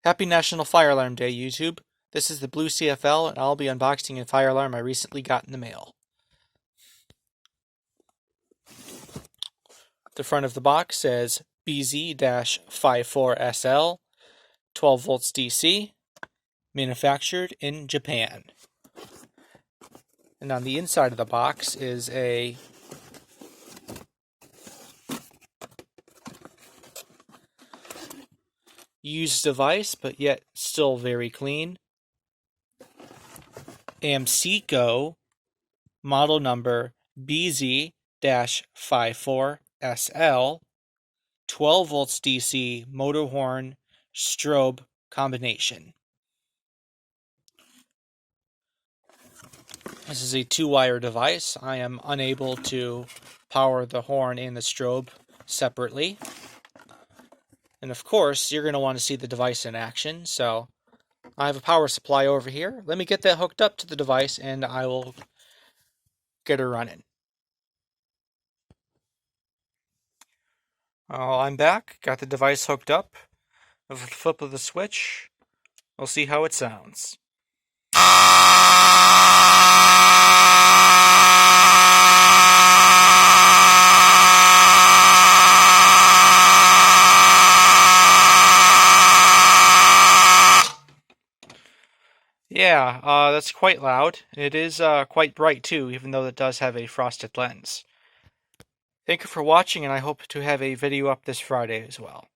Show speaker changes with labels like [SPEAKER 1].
[SPEAKER 1] Happy National Fire Alarm Day, YouTube. This is the Blue CFL, and I'll be unboxing a fire alarm I recently got in the mail. The front of the box says BZ-54SL, 12 volts DC, manufactured in Japan. And on the inside of the box is a used device, but yet still very clean. Amseco model number BZ-54SL, 12 volts DC motor horn strobe combination. This is a 2-wire device. I am unable to power the horn and the strobe separately. And of course, you're going to want to see the device in action, so I have a power supply over here. Let me get that hooked up to the device and I will get her running. I'm back, got the device hooked up. With the flip of the switch, we'll see how it sounds. Yeah, that's quite loud. It is quite bright too, even though it does have a frosted lens. Thank you for watching, and I hope to have a video up this Friday as well.